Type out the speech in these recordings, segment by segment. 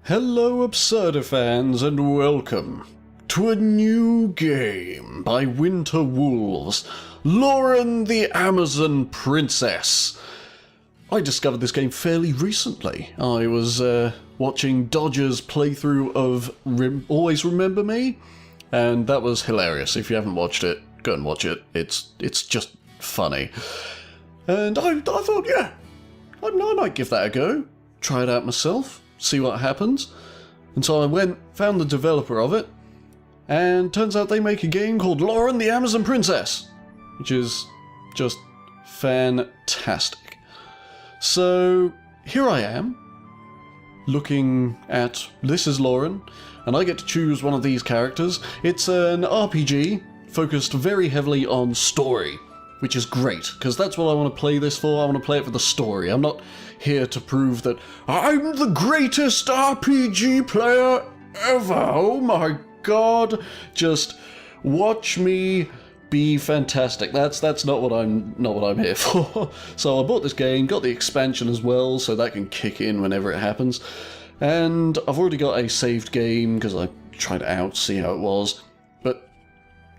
Hello Absurdisan and welcome to a new game by Winter Wolves, Loren the Amazon Princess. I discovered this game fairly recently. I was watching Dodger's playthrough of Always Remember Me, and that was hilarious. If you haven't watched it, go and watch it. It's just funny. And I thought, yeah, I might give that a go. Try it out myself, see what happens. And so I went, found the developer of it, and turns out they make a game called Loren the Amazon Princess, which is just fantastic. So here I am, looking at, this is Loren, and I get to choose one of these characters. It's an RPG focused very heavily on story, which is great, because that's what I want to play this for. I want to play it for the story. I'm not here to prove that I'm the greatest RPG player ever. Oh my god, just watch me be fantastic. That's not what I'm here for. So I bought this game, got the expansion as well, so that can kick in whenever it happens. And I've already got a saved game because I tried it out, see how it was. But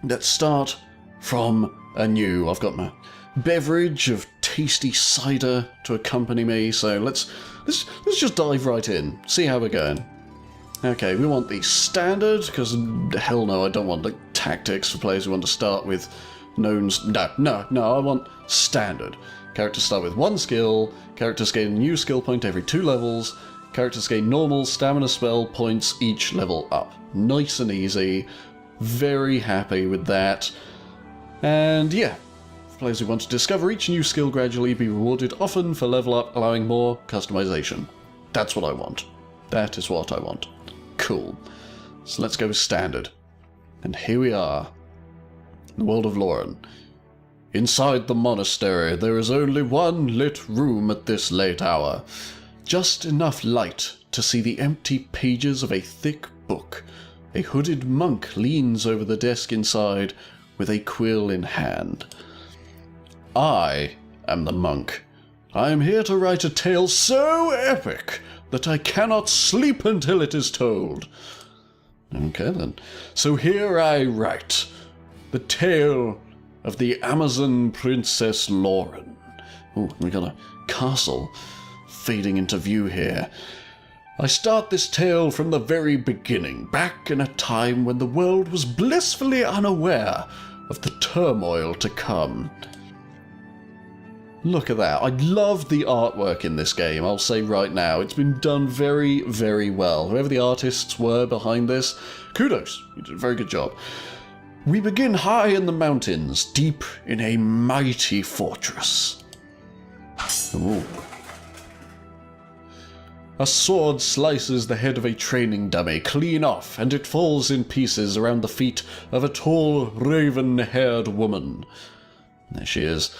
let's start from anew. I've got my beverage of tasty cider to accompany me, so let's just dive right in, see how we're going. Okay, we want the standard, because hell no, I don't want the tactics for players who want to start with knowns. No, I want standard. Characters start with one skill, characters gain a new skill point every 2 levels, characters gain normal stamina spell points each level up. Nice and easy, very happy with that. And yeah, for players who want to discover each new skill gradually, be rewarded often for level up, allowing more customization. That's what I want. That is what I want. Cool. So let's go with standard. And here we are, in the world of Loren. Inside the monastery, there is only one lit room at this late hour. Just enough light to see the empty pages of a thick book. A hooded monk leans over the desk inside, with a quill in hand. I am the monk. I am here to write a tale so epic that I cannot sleep until it is told. Okay then. So here I write the tale of the Amazon Princess Loren. Oh, we got a castle fading into view here. I start this tale from the very beginning, back in a time when the world was blissfully unaware of the turmoil to come. Look at that. I love the artwork in this game, I'll say right now. It's been done very, very well. Whoever the artists were behind this, kudos. You did a very good job. We begin high in the mountains, deep in a mighty fortress. Ooh. A sword slices the head of a training dummy clean off, and it falls in pieces around the feet of a tall, raven-haired woman. There she is.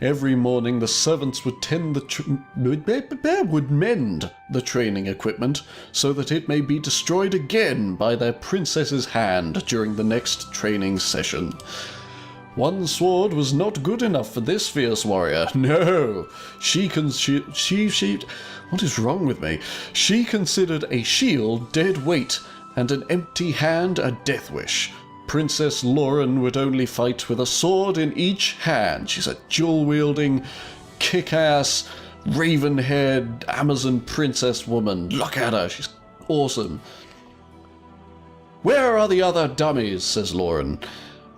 Every morning the servants would mend the training equipment so that it may be destroyed again by their princess's hand during the next training session. One sword was not good enough for this fierce warrior. No, what is wrong with me? She considered a shield dead weight and an empty hand a death wish. Princess Loren would only fight with a sword in each hand. She's a dual-wielding, kick-ass, raven-haired Amazon princess woman. Look at her, she's awesome. "Where are the other dummies?" says Loren.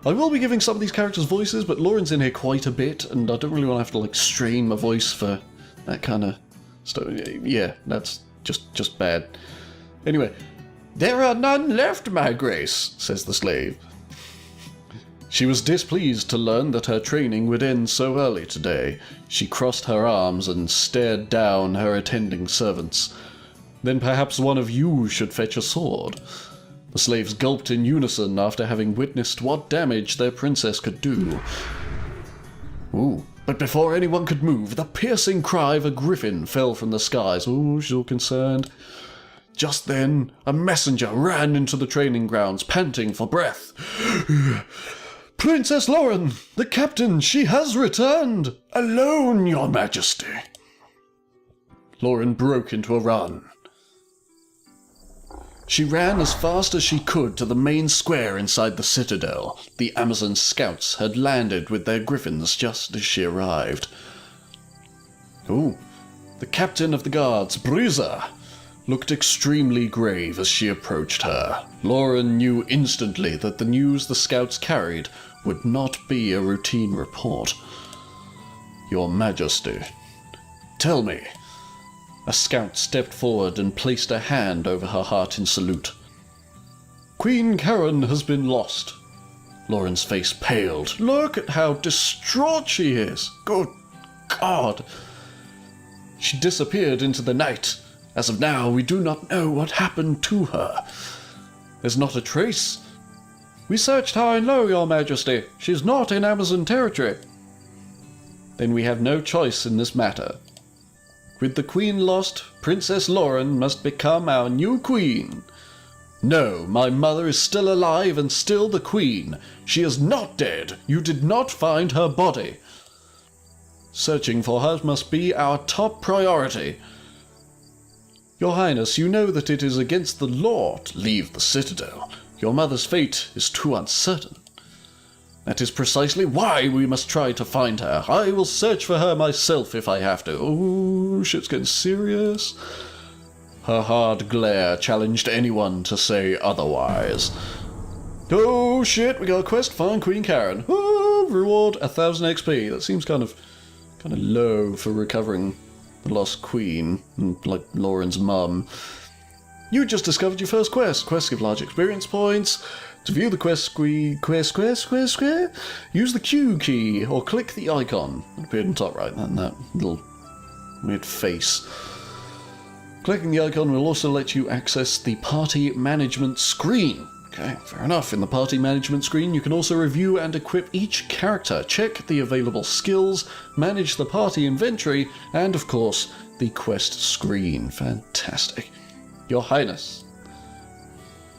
I will be giving some of these characters voices, but Loren's in here quite a bit, and I don't really want to have to strain my voice for that kind of stuff. Yeah, that's just bad. Anyway. "There are none left, my grace," says the slave. She was displeased to learn that her training would end so early today. She crossed her arms and stared down her attending servants. "Then perhaps one of you should fetch a sword." The slaves gulped in unison after having witnessed what damage their princess could do. Ooh. But before anyone could move, the piercing cry of a griffin fell from the skies. Ooh, she's all concerned. Just then, a messenger ran into the training grounds, panting for breath. "Princess Loren, the captain, she has returned! Alone, your majesty!" Loren broke into a run. She ran as fast as she could to the main square inside the citadel. The Amazon scouts had landed with their griffins just as she arrived. Ooh, the captain of the guards, Bruiser, looked extremely grave as she approached her. Loren knew instantly that the news the scouts carried would not be a routine report. Your Majesty, tell me. A scout stepped forward and placed a hand over her heart in salute. Queen Karen has been lost. Loren's face paled. Look at how distraught she is. Good God. She disappeared into the night. As of now, we do not know what happened to her. There's not a trace. We searched high and low, Your Majesty. She's not in Amazon territory. Then we have no choice in this matter. With the queen lost, Princess Loren must become our new queen. No, my mother is still alive and still the queen. She is not dead. You did not find her body. Searching for her must be our top priority. Your Highness, you know that it is against the law to leave the citadel. Your mother's fate is too uncertain. That is precisely why we must try to find her. I will search for her myself if I have to. Oh, shit's getting serious. Her hard glare challenged anyone to say otherwise. Oh shit, we got a quest, find Queen Karen. Oh, reward 1000 XP. That seems kind of low for recovering the lost queen, like Loren's mum. You just discovered your first quest. Quests give large experience points. To view the quest, use the Q key or click the icon. It appeared on top right, and that little weird face. Clicking the icon will also let you access the party management screen. Okay, fair enough. In the party management screen, you can also review and equip each character, check the available skills, manage the party inventory, and of course, the quest screen. Fantastic. Your Highness.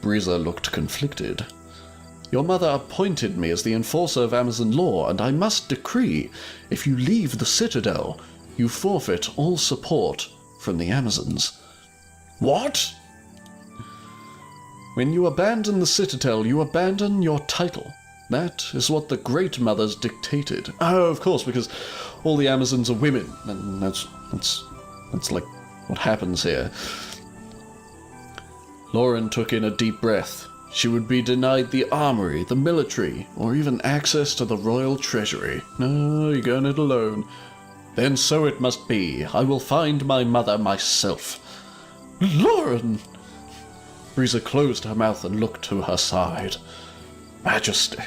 Breezer looked conflicted. Your mother appointed me as the enforcer of Amazon law, and I must decree, if you leave the citadel, you forfeit all support from the Amazons. What? When you abandon the citadel, you abandon your title. That is what the Great Mothers dictated. Oh, of course, because all the Amazons are women, and that's like what happens here. Loren took in a deep breath. She would be denied the armory, the military, or even access to the royal treasury. No, you're going it alone. Then so it must be. I will find my mother myself. Loren! Breezer closed her mouth and looked to her side. Majesty.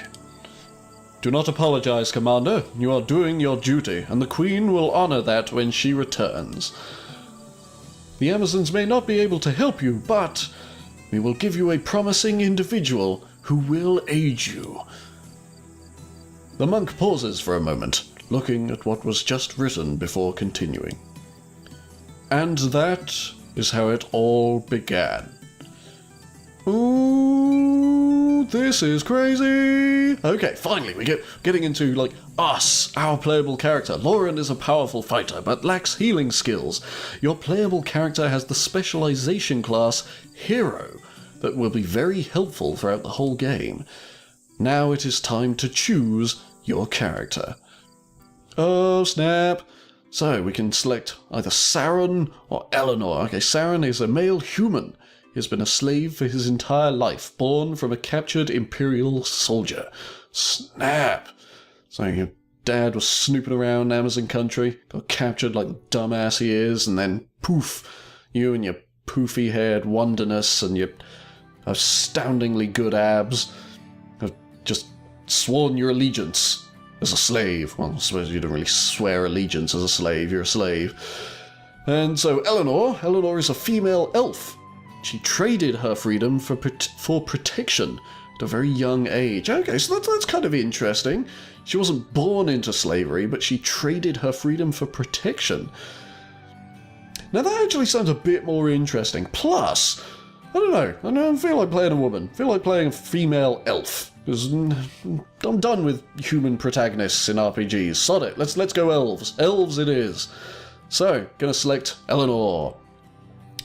Do not apologize, Commander. You are doing your duty, and the Queen will honor that when she returns. The Amazons may not be able to help you, but we will give you a promising individual who will aid you. The monk pauses for a moment, looking at what was just written before continuing. And that is how it all began. Ooh, this is crazy! Okay, finally, we get getting into, like, us, our playable character. Loren is a powerful fighter, but lacks healing skills. Your playable character has the specialization class Hero that will be very helpful throughout the whole game. Now it is time to choose your character. Oh, snap! So, we can select either Saren or Eleanor. Okay, Saren is a male human. He has been a slave for his entire life, born from a captured Imperial soldier. Snap! So your dad was snooping around Amazon country, got captured like the dumbass he is, and then poof, you and your poofy-haired wonderness and your astoundingly good abs have just sworn your allegiance as a slave. Well, I suppose you don't really swear allegiance as a slave, you're a slave. And so Eleanor is a female elf. She traded her freedom for protection at a very young age. Okay, so that's kind of interesting. She wasn't born into slavery, but she traded her freedom for protection. Now that actually sounds a bit more interesting. Plus, I don't feel like playing a woman. I feel like playing a female elf. Because I'm done with human protagonists in RPGs. Sod it, let's go elves. Elves it is. So, gonna select Eleanor.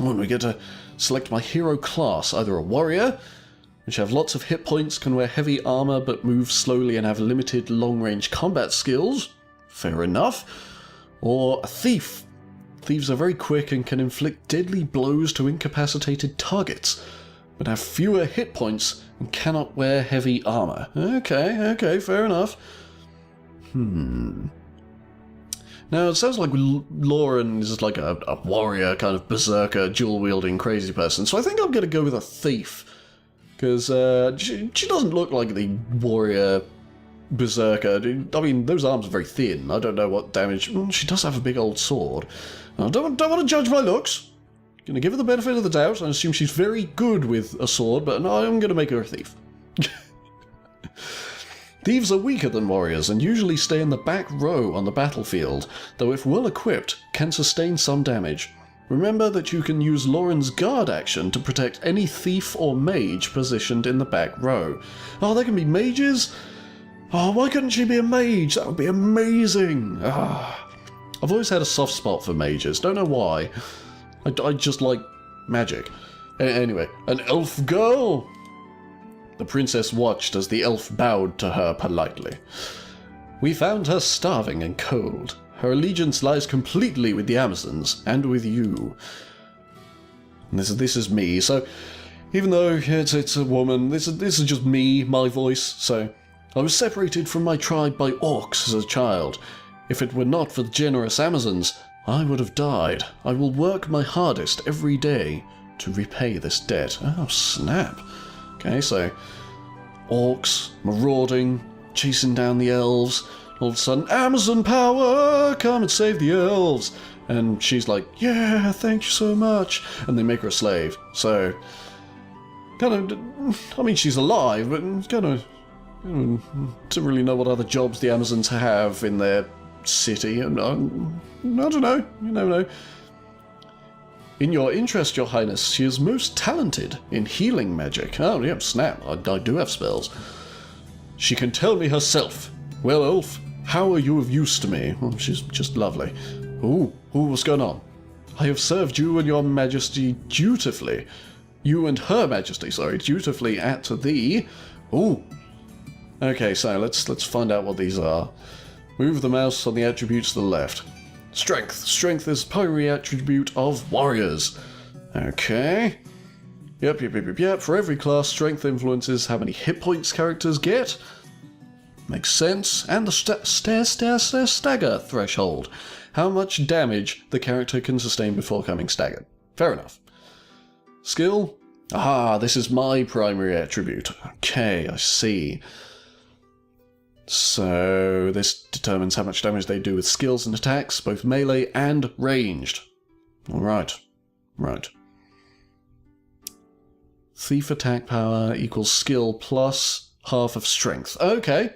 Oh, and we get to select my hero class, either a warrior, which have lots of hit points, can wear heavy armor but move slowly and have limited long-range combat skills. Fair enough. Or a thief. Thieves are very quick and can inflict deadly blows to incapacitated targets, but have fewer hit points and cannot wear heavy armor. Okay, fair enough. Now, it sounds like Loren is like a warrior, kind of berserker, dual-wielding crazy person, so I think I'm going to go with a thief. Because she doesn't look like the warrior berserker. I mean, those arms are very thin. I don't know what damage... She does have a big old sword. I don't want to judge my looks. I'm going to give her the benefit of the doubt and assume she's very good with a sword, but no, I'm going to make her a thief. Thieves are weaker than warriors and usually stay in the back row on the battlefield, though if well equipped, can sustain some damage. Remember that you can use Loren's guard action to protect any thief or mage positioned in the back row. Oh, they can be mages? Oh, why couldn't she be a mage? That would be amazing. I've always had a soft spot for mages, don't know why. I just like magic. Anyway, an elf girl? The princess watched as the elf bowed to her politely. We found her starving and cold. Her allegiance lies completely with the Amazons, and with you. And this is me, so even though it's a woman, this is just me, my voice, so... I was separated from my tribe by orcs as a child. If it were not for the generous Amazons, I would have died. I will work my hardest every day to repay this debt. Oh, snap. Okay, so orcs, marauding, chasing down the elves. All of a sudden, Amazon power! Come and save the elves! And she's like, yeah, thank you so much. And they make her a slave. So, kind of, I mean, she's alive, but kind of, don't really know what other jobs the Amazons have in their city. And I don't know, you never know. In your interest, your highness, she is most talented in healing magic. Oh, yeah, snap, I do have spells. She can tell me herself. Well, elf, how are you of use to me? Well, she's just lovely. Ooh, what's going on? I have served you and your majesty dutifully. You and her majesty, sorry, dutifully at thee. Ooh. Okay, so let's find out what these are. Move the mouse on the attributes to the left. Strength. Strength is primary attribute of warriors. Okay. Yep. For every class, strength influences how many hit points characters get. Makes sense. And the stagger threshold. How much damage the character can sustain before coming staggered. Fair enough. Skill. Ah, this is my primary attribute. Okay, I see. So this determines how much damage they do with skills and attacks, both melee and ranged. Alright. Right. Thief attack power equals skill plus half of strength. Okay.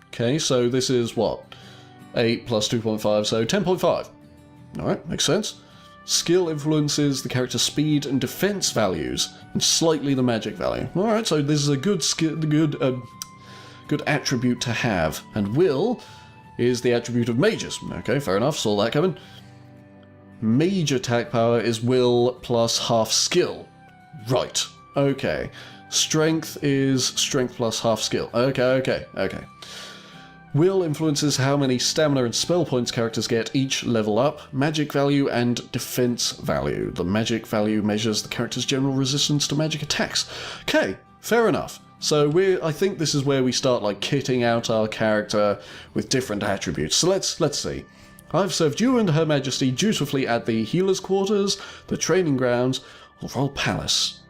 Okay, so this is what? 8 plus 2.5, so 10.5. Alright, makes sense. Skill influences the character's speed and defense values, and slightly the magic value. Alright, so this is a good attribute to have. And will is the attribute of mages. Okay, fair enough, saw that coming. Mage attack power is will plus half skill. Right, okay. Strength is strength plus half skill. Okay. Will influences how many stamina and spell points characters get each level up, magic value and defense value. The magic value measures the character's general resistance to magic attacks. Okay, fair enough. So I think this is where we start like kitting out our character with different attributes. So let's see. I've served you and Her Majesty dutifully at the Healer's Quarters, the Training Grounds, or Royal Palace.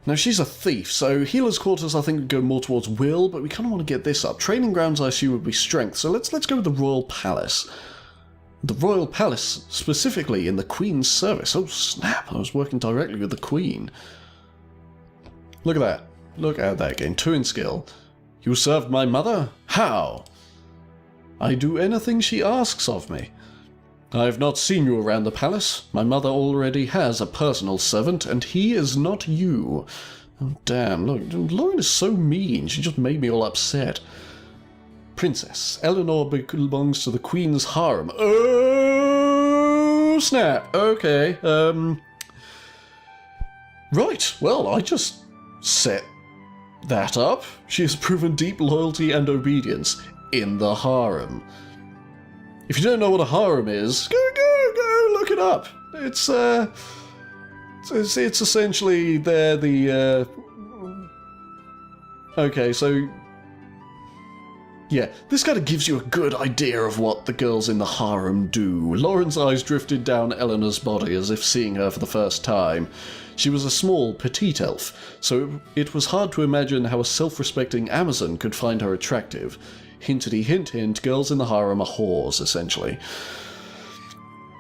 Now she's a thief, so Healer's Quarters I think would go more towards will, but we kind of want to get this up. Training Grounds I assume would be strength, so let's go with the Royal Palace. The Royal Palace, specifically in the Queen's service. Oh snap, I was working directly with the Queen. Look at that. Look at that, gain 2 in skill. You served my mother? How? I do anything she asks of me. I have not seen you around the palace. My mother already has a personal servant, and he is not you. Oh, damn, look, Loren is so mean. She just made me all upset. Princess. Eleanor belongs to the Queen's harem. Okay. Fair enough. So we're, I think this is where we start, like, kitting out our character with different attributes. So let's see. I've served you and Her Majesty dutifully at the Healer's Quarters, the Training Grounds, or Royal Palace. Now she's a thief, so Healer's Quarters I think would go more towards will, but we kind of want to get this up. Training Grounds I assume would be strength. So let's go with the Royal Palace. The Royal Palace, specifically in the Queen's service. Oh snap, I was working directly with the Queen. Look at that. Look at that, gain 2 in skill. You served my mother? How? I do anything she asks of me. snap. Okay. Right. Well, I just set that up. She has proven deep loyalty and obedience in the harem. If you don't know what a harem is, go look it up. It's essentially they're the okay, so yeah, this kind of gives you a good idea of what the girls in the harem do. Loren's eyes drifted down Eleanor's body as if seeing her for the first time. She was a small, petite elf, so it was hard to imagine how a self-respecting Amazon could find her attractive. Hintity hint hint, girls in the harem are whores, essentially.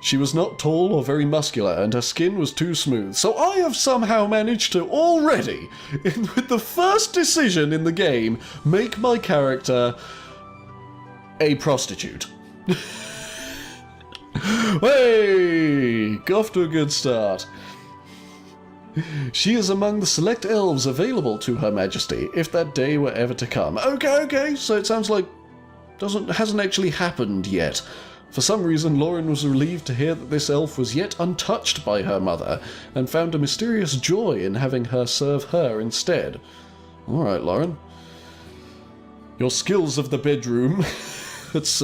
She was not tall or very muscular, and her skin was too smooth, so I have somehow managed to already, with the first decision in the game, make my character a prostitute. Hey! Off to a good start. She is among the select elves available to Her Majesty, if that day were ever to come. Okay, so it sounds like hasn't actually happened yet. For some reason, Loren was relieved to hear that this elf was yet untouched by her mother, and found a mysterious joy in having her serve her instead. Alright, Loren. Your skills of the bedroom, that's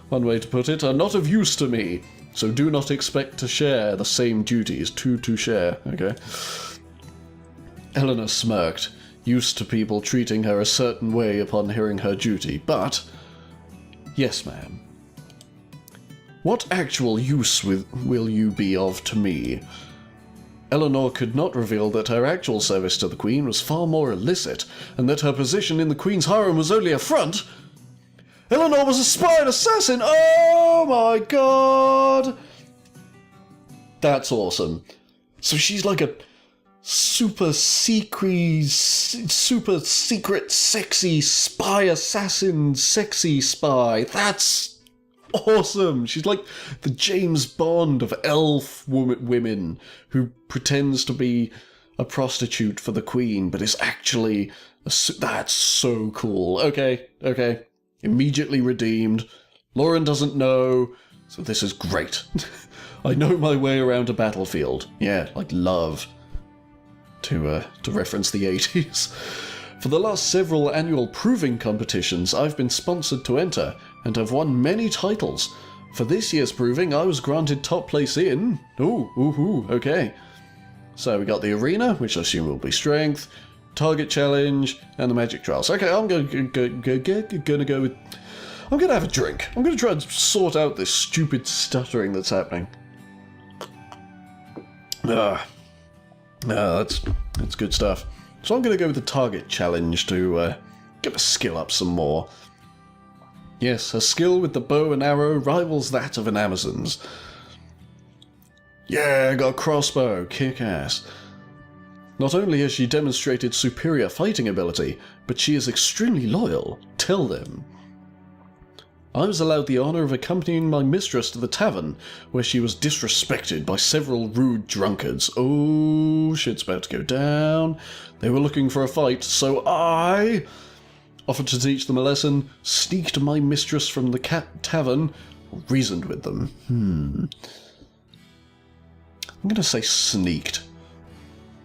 one way to put it, are not of use to me, so do not expect to share the same duties to share, okay? Eleanor smirked, used to people treating her a certain way upon hearing her duty, but... Yes, ma'am. What actual use will you be of to me? Eleanor could not reveal that her actual service to the Queen was far more illicit, and that her position in the Queen's harem was only a front. Eleanor was a spy and assassin! Oh my god! That's awesome. So she's like a super secret, sexy spy assassin, sexy spy. That's awesome. She's like the James Bond of elf women who pretends to be a prostitute for the Queen, but is actually that's so cool. Okay. Immediately redeemed. Loren doesn't know, so this is great. I know my way around a battlefield. Yeah, like love. To reference the 80s. For the last several annual proving competitions, I've been sponsored to enter, and have won many titles. For this year's proving, I was granted top place in... okay. So we got the arena, which I assume will be strength, target challenge, and the magic trials. Okay, I'm gonna go with... I'm gonna have a drink. I'm gonna try and sort out this stupid stuttering that's happening. That's good stuff. So I'm gonna go with the target challenge to get my skill up some more. Yes, her skill with the bow and arrow rivals that of an Amazon's. Yeah, got a crossbow, kick ass. Not only has she demonstrated superior fighting ability, but she is extremely loyal. Tell them. I was allowed the honour of accompanying my mistress to the tavern, where she was disrespected by several rude drunkards. Oh, shit's about to go down. They were looking for a fight, so I offered to teach them a lesson, sneaked my mistress from the tavern, reasoned with them. I'm going to say sneaked.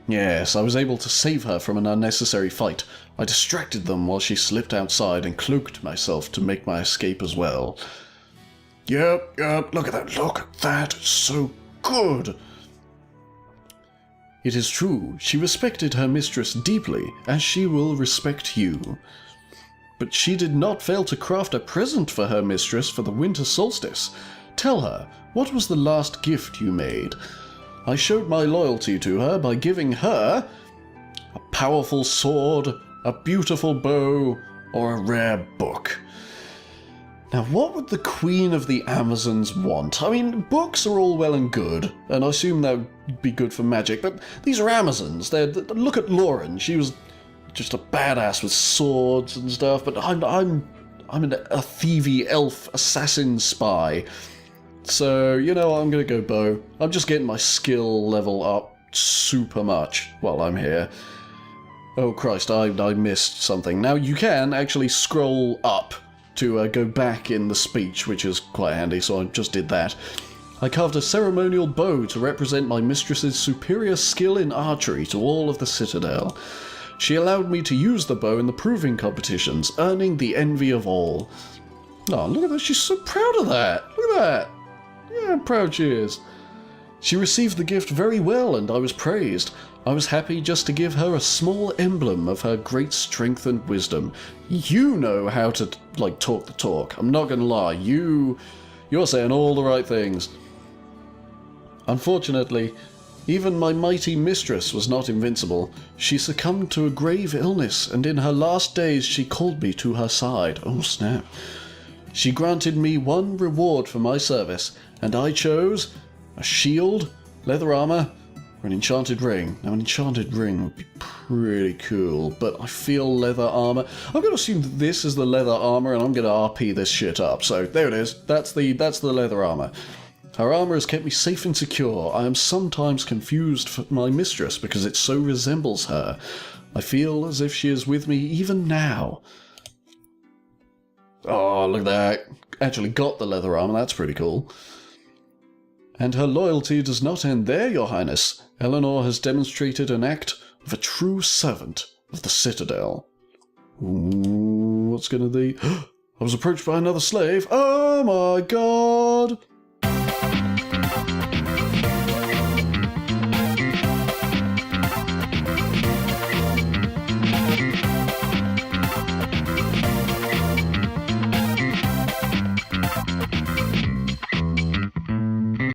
Yes, I was able to save her from an unnecessary fight. I distracted them while she slipped outside and cloaked myself to make my escape as well. Yep, look at that, it's so good. It is true, she respected her mistress deeply, as she will respect you. But she did not fail to craft a present for her mistress for the Winter Solstice. Tell her, what was the last gift you made? I showed my loyalty to her by giving her a powerful sword, a beautiful bow, or a rare book. Now, what would the Queen of the Amazons want? I mean, books are all well and good, and I assume that would be good for magic, but these are Amazons. Look at Loren. She was just a badass with swords and stuff, but I'm a thievy elf assassin spy. So, you know, I'm going to go bow. I'm just getting my skill level up super much while I'm here. Oh Christ, I missed something. Now you can actually scroll up to go back in the speech, which is quite handy, so I just did that. I carved a ceremonial bow to represent my mistress's superior skill in archery to all of the Citadel. She allowed me to use the bow in the proving competitions, earning the envy of all. Oh, look at that. She's so proud of that. Look at that. Yeah, I'm proud she is. She received the gift very well, and I was praised. I was happy just to give her a small emblem of her great strength and wisdom. You know how to, talk the talk. I'm not gonna lie. You're saying all the right things. Unfortunately, even my mighty mistress was not invincible. She succumbed to a grave illness, and in her last days she called me to her side. Oh, snap. She granted me one reward for my service, and I chose a shield, leather armor, or an enchanted ring. Now, an enchanted ring would be pretty cool, but I feel leather armor. I'm going to assume that this is the leather armor, and I'm going to RP this shit up. So, there it is. That's the leather armor. Her armor has kept me safe and secure. I am sometimes confused for my mistress because it so resembles her. I feel as if she is with me even now. Oh, look at that. Actually got the leather armor, that's pretty cool. And her loyalty does not end there, Your Highness. Eleanor has demonstrated an act of a true servant of the Citadel. Ooh, what's gonna be? I was approached by another slave. Oh my god!